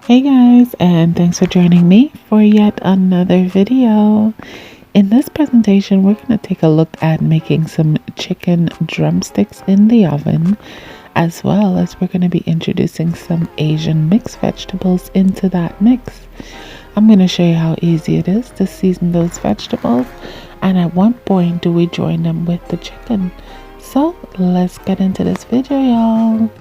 Hey guys, and thanks for joining me for yet another video. In this presentation, we're going to take a look at making some chicken drumsticks in the oven, as well as we're going to be introducing some Asian mixed vegetables into that mix. I'm going to show you how easy it is to season those vegetables, and at what point do we join them with the chicken. So let's get into this video, y'all.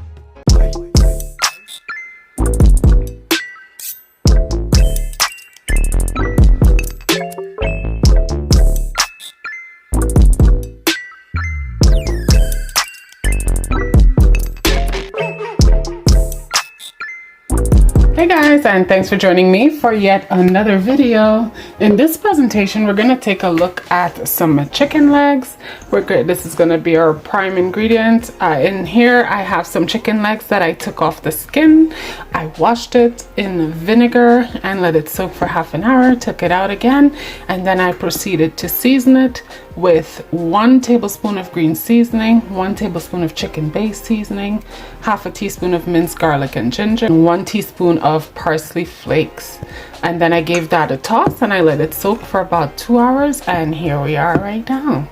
Hey guys, and thanks for joining me for yet another video. In this presentation, we're going to take a look at some chicken legs. This is going to be our prime ingredient. In here, I have some chicken legs that I took off the skin. I washed it in vinegar and let it soak for half an hour, took it out again, and then I proceeded to season it with 1 tablespoon of green seasoning, 1 tablespoon of chicken base seasoning, half a teaspoon of minced garlic and ginger, and 1 teaspoon of parsley flakes. And then I gave that a toss and I let it soak for about 2 hours, and here we are right now.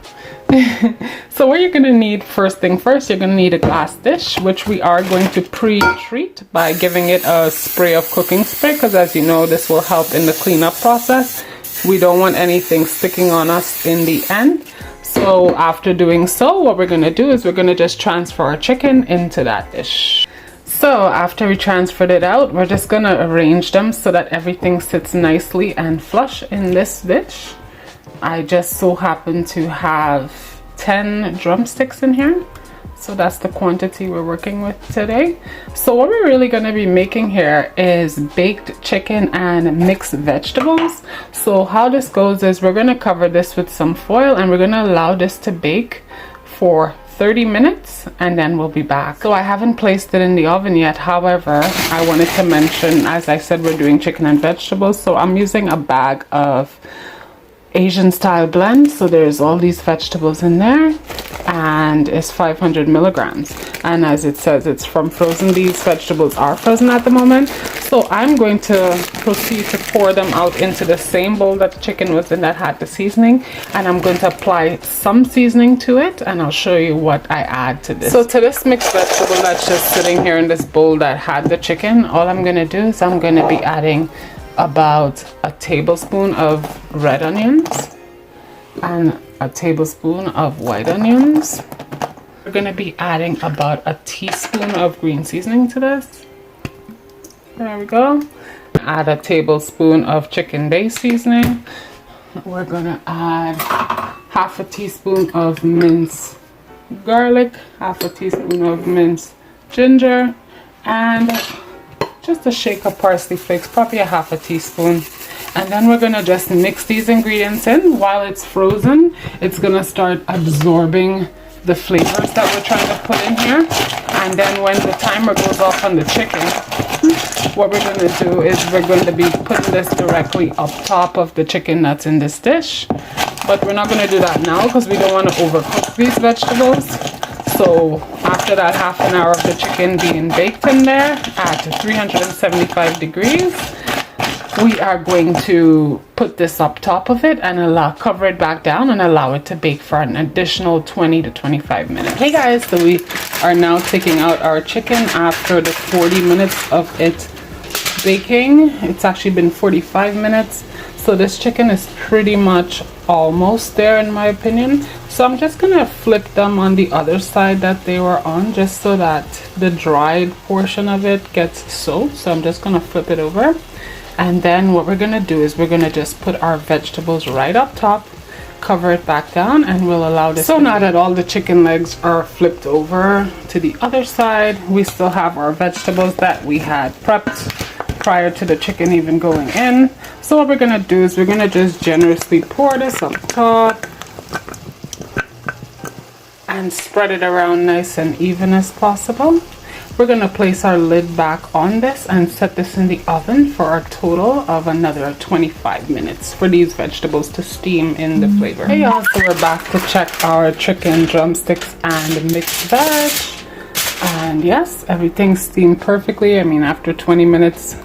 So what you're going to need, first thing first, you're going to need a glass dish, which we are going to pre-treat by giving it a spray of cooking spray, because as you know, this will help in the cleanup process. We don't want anything sticking on us in the end. So after doing so, what we're going to do is we're going to just transfer our chicken into that dish. So after we transferred it out, we're just going to arrange them so that everything sits nicely and flush in this dish. I just so happen to have 10 drumsticks in here. So that's the quantity we're working with today. So what we're really going to be making here is baked chicken and mixed vegetables. So how this goes is we're going to cover this with some foil and we're going to allow this to bake for 30 minutes and then we'll be back. So I haven't placed it in the oven yet. However, I wanted to mention, as I said, we're doing chicken and vegetables. So I'm using a bag of Asian style blend, so there's all these vegetables in there, and it's 500 milligrams, and as it says, it's from frozen. These vegetables are frozen at the moment, so I'm going to proceed to pour them out into the same bowl that the chicken was in that had the seasoning, and I'm going to apply some seasoning to it, and I'll show you what I add to this. So to this mixed vegetable that's just sitting here in this bowl that had the chicken, all I'm going to do is I'm going to be adding about a tablespoon of red onions and a tablespoon of white onions. We're going to be adding about a teaspoon of green seasoning to this. There we go. Add a tablespoon of chicken base seasoning. We're going to add half a teaspoon of minced garlic, half a teaspoon of minced ginger, and just a shake of parsley flakes, probably a half a teaspoon. And then we're going to just mix these ingredients in. While it's frozen, it's going to start absorbing the flavors that we're trying to put in here. And then when the timer goes off on the chicken, what we're going to do is we're going to be putting this directly up top of the chicken that's in this dish. But we're not going to do that now because we don't want to overcook these vegetables. So after that half an hour of the chicken being baked in there at 375 degrees, we are going to put this up top of it and cover it back down and allow it to bake for an additional 20 to 25 minutes. Hey guys, so we are now taking out our chicken after the 40 minutes of it baking. It's actually been 45 minutes. So this chicken is pretty much almost there in my opinion. So I'm just gonna flip them on the other side that they were on, just so that the dried portion of it gets soaked. So I'm just gonna flip it over. And then what we're gonna do is we're gonna just put our vegetables right up top, cover it back down, and we'll allow this. So now that all the chicken legs are flipped over to the other side, we still have our vegetables that we had prepped prior to the chicken even going in. So what we're gonna do is we're gonna just generously pour this up top and spread it around nice and even as possible. We're gonna place our lid back on this and set this in the oven for a total of another 25 minutes for these vegetables to steam in the flavor. Hey y'all, so we're back to check our chicken drumsticks and mixed veg. And yes, everything steamed perfectly. I mean, after 20 minutes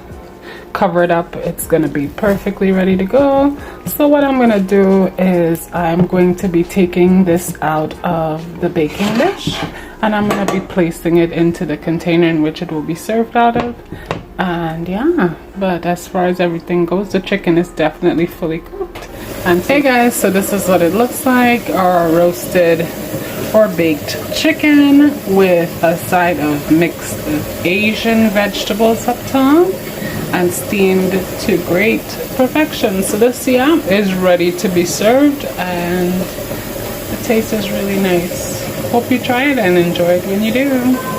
cover it up, it's gonna be perfectly ready to go. So what I'm gonna do is I'm going to be taking this out of the baking dish, and I'm gonna be placing it into the container in which it will be served out of. And yeah, but as far as everything goes, the chicken is definitely fully cooked. And hey guys, so this is what it looks like, our roasted or baked chicken with a side of mixed Asian vegetables up top and steamed to great perfection. So this, yeah, is ready to be served, and the taste is really nice. Hope you try it and enjoy it when you do.